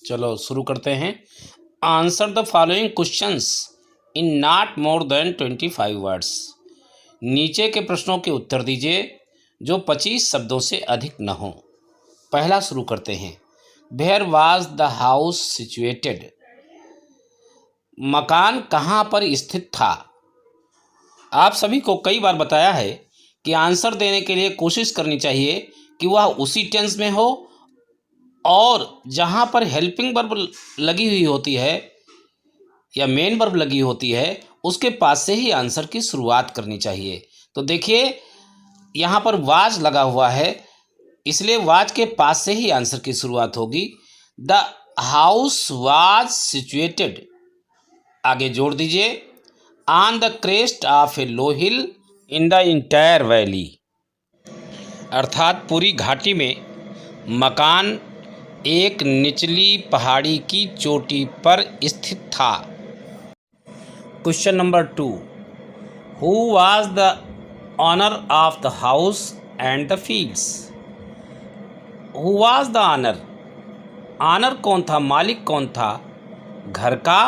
चलो शुरू करते हैं। Answer the following questions in not more than 25 words. नीचे के प्रश्नों के उत्तर दीजिए जो 25 शब्दों से अधिक न हो। पहला शुरू करते हैं। Where was the house situated? मकान कहाँ पर स्थित था? आप सभी को कई बार बताया है कि आंसर देने के लिए कोशिश करनी चाहिए कि वह उसी टेंस में हो और जहाँ पर हेल्पिंग वर्ब लगी हुई होती है या मेन वर्ब लगी होती है उसके पास से ही आंसर की शुरुआत करनी चाहिए। तो देखिए यहाँ पर वाज लगा हुआ है, इसलिए वाज के पास से ही आंसर की शुरुआत होगी। द हाउस वाज सिचुएटेड, आगे जोड़ दीजिए, on the crest of A low hill in the entire valley, अर्थात पूरी घाटी में मकान एक निचली पहाड़ी की चोटी पर स्थित था। Question number 2, who was the owner of the house and the fields? Who was the owner? Owner कौन था, मालिक कौन था घर का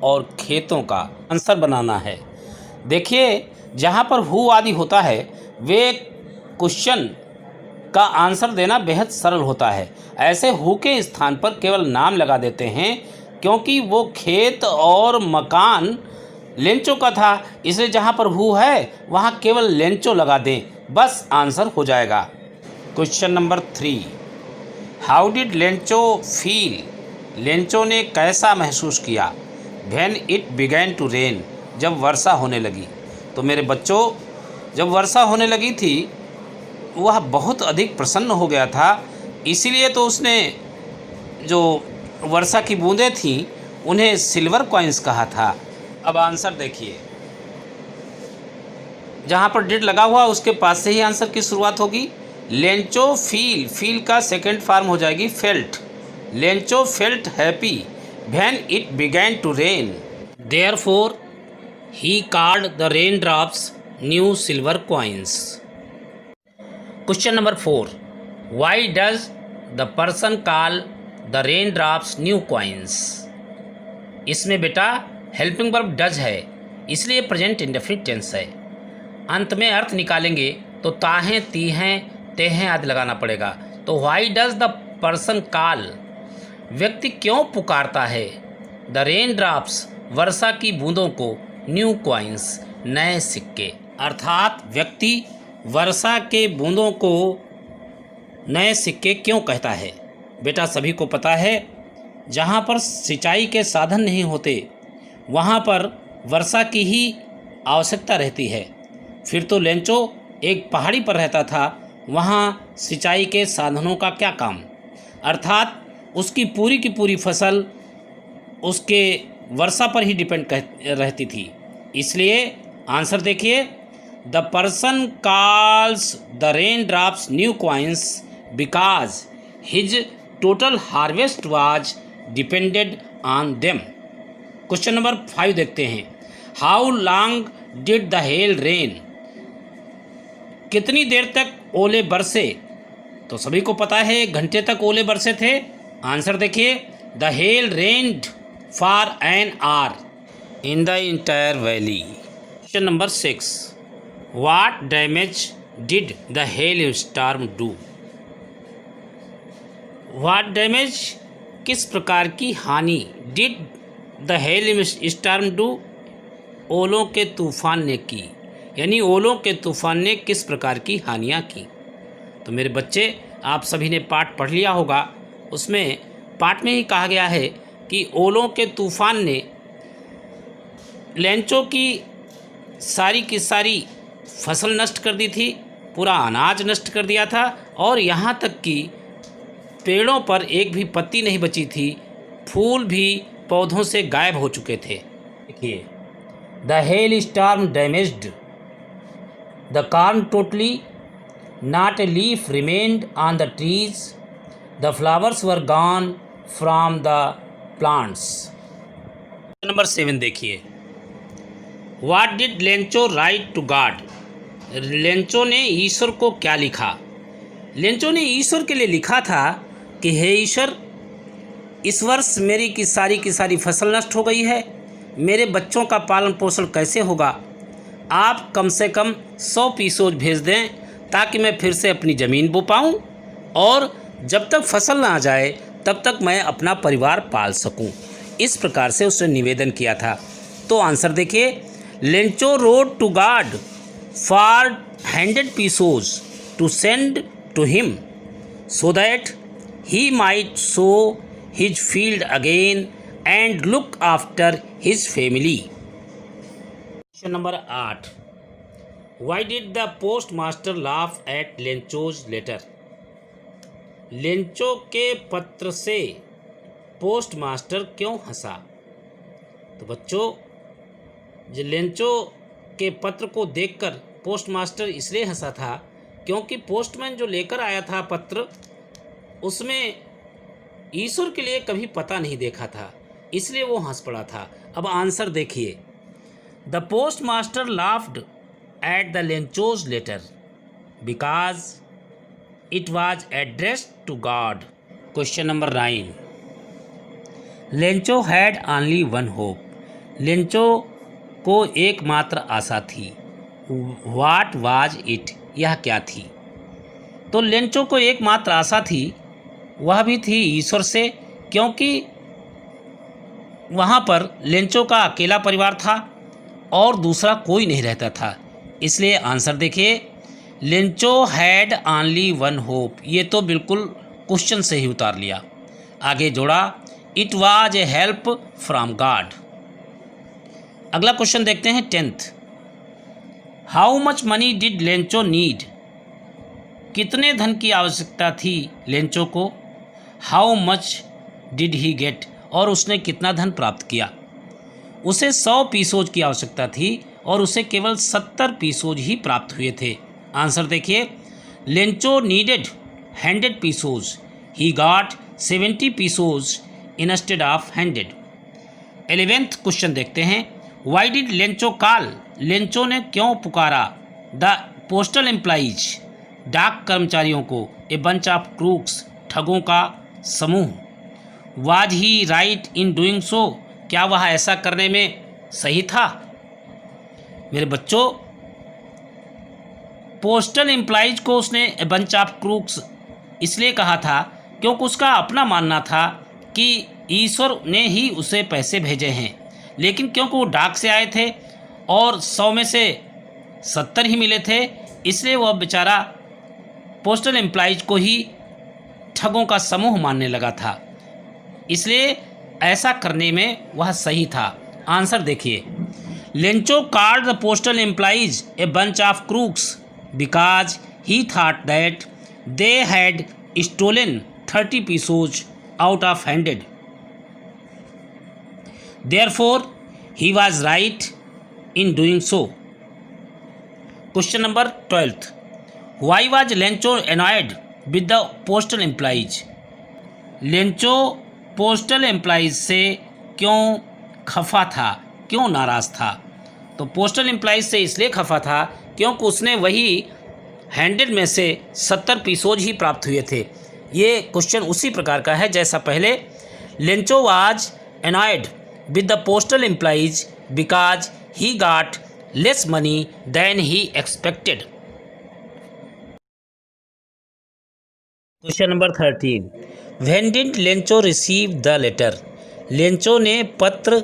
और खेतों का? आंसर बनाना है। देखिए जहाँ पर हु आदि होता है वे क्वेश्चन का आंसर देना बेहद सरल होता है। ऐसे हु के स्थान पर केवल नाम लगा देते हैं क्योंकि वो खेत और मकान लेंचो का था, इसलिए जहाँ पर हु है वहाँ केवल लेंचो लगा दें, बस आंसर हो जाएगा। Question number 3, how did Lencho feel? Lencho ने कैसा महसूस किया? When it began to rain, जब वर्षा होने लगी। तो मेरे बच्चों जब वर्षा होने लगी थी वह बहुत अधिक प्रसन्न हो गया था, इसीलिए तो उसने जो वर्षा की बूंदें थीं उन्हें सिल्वर कॉइन्स कहा था। अब आंसर देखिए, जहाँ पर डिड लगा हुआ उसके पास से ही आंसर की शुरुआत होगी। लेंचो फील, फील का सेकेंड फॉर्म हो जाएगी felt. Lencho felt happy when it began to rain, therefore he called the rain drops new silver coins. Question number 4, why does the person call the rain drops new coins? इसमें बेटा helping verb does है, इसलिए present indefinite tense है। अंत में अर्थ निकालेंगे तो ताहें तीहें तेहें आदि लगाना पड़ेगा। तो Y does the person call, व्यक्ति क्यों पुकारता है, द रेन ड्रॉप्स, वर्षा की बूंदों को, न्यू कॉइन्स, नए सिक्के, अर्थात व्यक्ति वर्षा के बूंदों को नए सिक्के क्यों कहता है? बेटा सभी को पता है जहाँ पर सिंचाई के साधन नहीं होते वहाँ पर वर्षा की ही आवश्यकता रहती है। फिर तो लेंचो एक पहाड़ी पर रहता था, वहाँ सिंचाई के साधनों का क्या काम, अर्थात उसकी पूरी की पूरी फसल उसके वर्षा पर ही डिपेंड रहती थी। इसलिए आंसर देखिए, the person calls the rain drops new coins because his total harvest was depended on them. Question number 5 देखते हैं। How long did the hell rain? कितनी देर तक ओले बरसे? तो सभी को पता है 1 घंटे तक ओले बरसे थे। आंसर देखिए, the hello rained for an hour in the entire valley. Question number 6, what damage did the hail storm do? What damage, किस प्रकार की हानि, did the hail storm do, ओलों के तूफान ने की, यानी ओलों के तूफान ने किस प्रकार की हानियाँ की। तो मेरे बच्चे आप सभी ने पाठ पढ़ लिया होगा, उसमें पाठ में ही कहा गया है कि ओलों के तूफान ने लेंचो की सारी फसल नष्ट कर दी थी, पूरा अनाज नष्ट कर दिया था और यहाँ तक कि पेड़ों पर एक भी पत्ती नहीं बची थी, फूल भी पौधों से गायब हो चुके थे। देखिए, the hail storm damaged the corn totally, not a leaf remained on the trees, the flowers were gone from the plants. Number 7 देखिए, what did Lencho write to God? Lencho ने ईश्वर को क्या लिखा? लेंचो ने ईश्वर के लिए लिखा था कि हे ईश्वर, इस वर्ष मेरी की सारी फसल नष्ट हो गई है। मेरे बच्चों का पालन पोषण कैसे होगा? आप कम से कम 100 पीसोज भेज दें ताकि मैं फिर से अपनी ज़मीन बो पाऊँ और जब तक फसल ना आ जाए तब तक मैं अपना परिवार पाल सकूं। इस प्रकार से उसने निवेदन किया था। तो आंसर देखिए, Lencho wrote to God for 100 pesos to send to him so that he might sow his field again and look after his family. Question number 8. Why did the postmaster laugh at Lencho's letter? Lencho के पत्र से postmaster क्यों हंसा? तो बच्चों, जो Lencho के पत्र को देखकर पोस्टमास्टर इसलिए हंसा था क्योंकि पोस्टमैन जो लेकर आया था पत्र, उसमें ईश्वर के लिए कभी पता नहीं देखा था, इसलिए वो हंस पड़ा था। अब आंसर देखिए, the postmaster laughed at the Lencho's letter because it was addressed to God. Question number 9. Lencho had only one hope. Lencho को एकमात्र आशा थी. What was it? यह क्या थी? तो लेंचो को एकमात्र आशा थी, वह भी थी ईश्वर से, क्योंकि वहाँ पर लेंचो का अकेला परिवार था और दूसरा कोई नहीं रहता था। इसलिए आंसर देखिए, Lencho had only one hope. ये तो बिल्कुल क्वेश्चन से ही उतार लिया। आगे जोड़ा, it was a help from God. अगला क्वेश्चन देखते हैं 10th. How much money did Lencho need? कितने धन की आवश्यकता थी लेंचो को? How much did he get? और उसने कितना धन प्राप्त किया? उसे 100 पीसोज की आवश्यकता थी और उसे केवल 70 पीसोज ही प्राप्त हुए थे। आंसर देखिए, Lencho needed 100 pesos, he got 70 pesos instead of 100। 11th question देखते हैं, Y did Lencho call? Lencho ने क्यों पुकारा द पोस्टल एम्प्लॉइज? डाक कर्मचारियों को ए बंच ऑफ क्रूक्स, ठगों का समूह। Was he right in doing so? क्या वह ऐसा करने में सही था? मेरे बच्चों, पोस्टल एम्प्लॉइज को उसने ए बंच ऑफ क्रूक्स इसलिए कहा था क्योंकि उसका अपना मानना था कि ईश्वर ने ही उसे पैसे भेजे हैं, लेकिन क्योंकि वो डाक से आए थे और 100 में से 70 ही मिले थे, इसलिए वह बेचारा पोस्टल एम्प्लॉइज को ही ठगों का समूह मानने लगा था। इसलिए ऐसा करने में वह सही था। आंसर देखिए, Lencho called the postal employees a bunch of crooks because he thought that they had stolen 30 pesos out of 100। Therefore, he was right in doing so. Question number 12th. Why was Lencho annoyed with the postal employees? Lencho postal employees से क्यों खफा था, क्यों नाराज़ था? तो postal employees से इसलिए खफा था क्योंकि उसने वही 100 में से 70 पीसोज ही प्राप्त हुए थे। ये क्वेश्चन उसी प्रकार का है जैसा पहले। Lencho was annoyed with the postal employees because he got less money than he expected. Question number 13. When did Lencho receive the letter? Lencho ने पत्र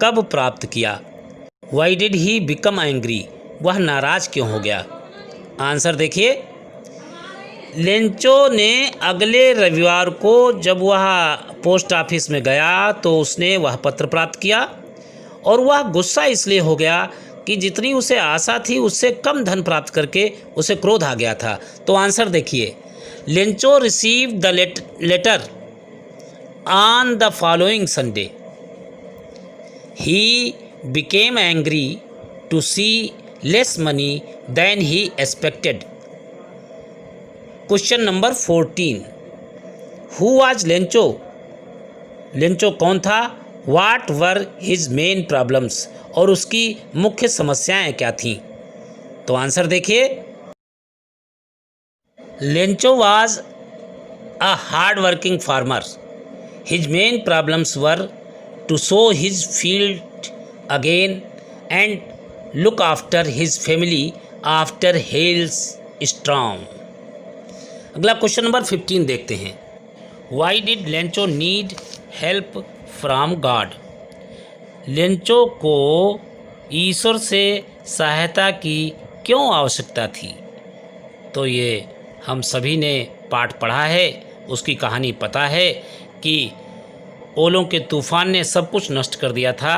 कब प्राप्त किया? Why did he become angry? वह नाराज क्यों हो गया? आंसर देखिए, लेंचो ने अगले रविवार को जब वह पोस्ट ऑफिस में गया तो उसने वह पत्र प्राप्त किया और वह गुस्सा इसलिए हो गया कि जितनी उसे आशा थी उससे कम धन प्राप्त करके उसे क्रोध आ गया था। तो आंसर देखिए, Lencho receive the letter on the following Sunday. He became angry to see less money than he expected. Question number 14. Who was Lencho? Lencho कौन था? What were his main problems? और उसकी मुख्य समस्याएं क्या थीं? तो आंसर देखिए, Lencho was a hard working farmer. His main problems were to sow his field again and look after his family after hail's storm. अगला क्वेश्चन नंबर 15 देखते हैं. Why did Lencho need help from God? Lencho को ईश्वर से सहायता की क्यों आवश्यकता थी? तो ये हम सभी ने पाठ पढ़ा है, उसकी कहानी पता है कि ओलों के तूफान ने सब कुछ नष्ट कर दिया था,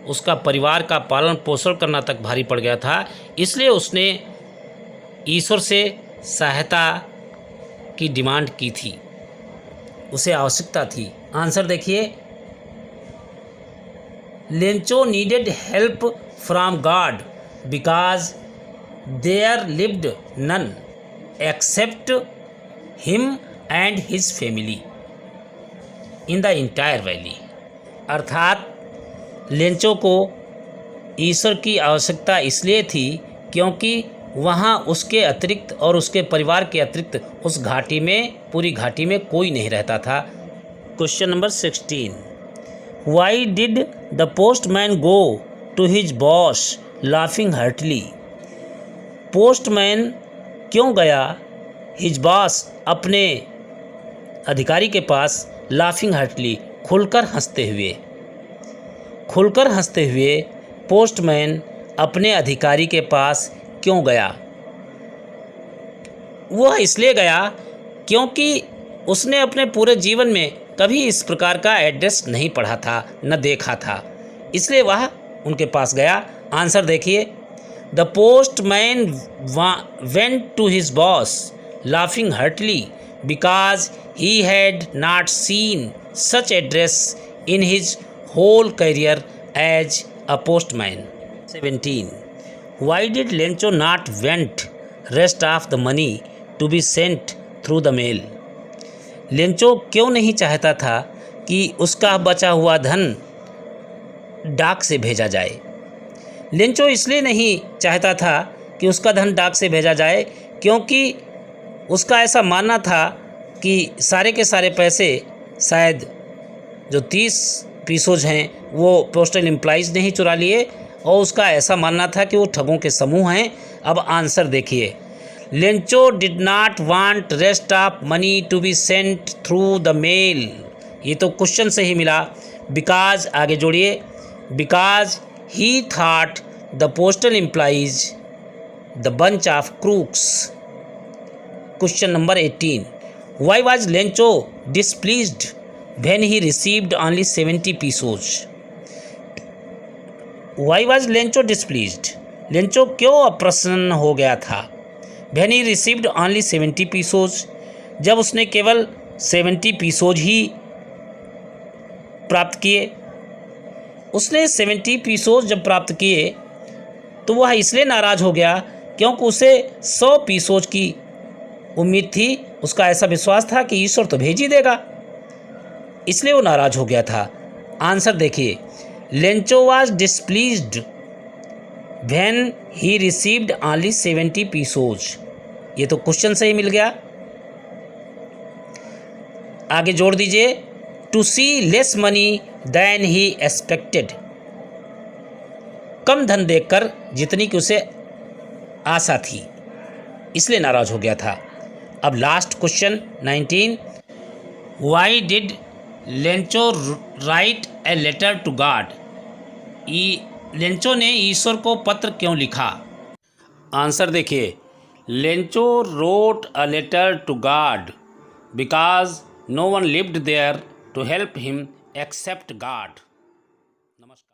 उसका परिवार का पालन पोषण करना तक भारी पड़ गया था, इसलिए उसने ईश्वर से सहायता की डिमांड की थी, उसे आवश्यकता थी. आंसर देखिए, Lencho needed help from God because there lived none except him and his family in the entire valley. अर्थात लेंचो को ईश्वर की आवश्यकता इसलिए थी क्योंकि वहाँ उसके अतिरिक्त और उसके परिवार के अतिरिक्त उस घाटी में, पूरी घाटी में कोई नहीं रहता था. Question number 16. Why did the postman go to his boss laughing heartily? Postman क्यों गया हिज बॉस अपने अधिकारी के पास लाफिंग हार्टली खुलकर हंसते हुए पोस्टमैन अपने अधिकारी के पास क्यों गया? वह इसलिए गया क्योंकि उसने अपने पूरे जीवन में कभी इस प्रकार का एड्रेस नहीं पढ़ा था, न देखा था, इसलिए वह उनके पास गया. आंसर देखिए, the postman went to his boss laughing heartily because he had not seen such address in his whole career as a postman. 17. Why did Lencho not went rest of the money to be sent through the mail? Lencho क्यों नहीं चाहता था कि उसका बचा हुआ धन डाक से भेजा जाए? लेंचो इसलिए नहीं चाहता था कि उसका धन डाक से भेजा जाए क्योंकि उसका ऐसा मानना था कि सारे के सारे पैसे शायद जो 30 पीसोज हैं वो पोस्टल एम्प्लॉइज़ ने ही चुरा लिए, और उसका ऐसा मानना था कि वो ठगों के समूह हैं. अब आंसर देखिए, Lencho did not want rest of money to be sent through the mail. ये तो क्वेश्चन से ही मिला. बिकॉज आगे जोड़िए, because he thought the postal employees the bunch of crooks. Question number 18. Why was Lencho displeased when he received only 70 pesos? Why was Lencho displeased? Lencho क्यों अप्रसन्न हो गया था? When he received only 70 pesos, जब उसने केवल 70 pesos ही प्राप्त किए. उसने 70 पीसोज जब प्राप्त किए तो वह इसलिए नाराज़ हो गया क्योंकि उसे 100 पीसोज की उम्मीद थी. उसका ऐसा विश्वास था कि ईश्वर तो भेज ही देगा, इसलिए वो नाराज़ हो गया था. आंसर देखिए, Lencho was displeased when he received only 70 pesos. ये तो क्वेश्चन से ही मिल गया. आगे जोड़ दीजिए, to see less money than he expected. कम धन देखकर जितनी कि उसे आशा थी, इसलिए नाराज हो गया था. अब last question 19. Why did Lencho write a letter to God? Lencho ने ईश्वर को पत्र क्यों लिखा? आंसर देखिए, Lencho wrote a letter to God because no one lived there to help him except God. नमस्कार.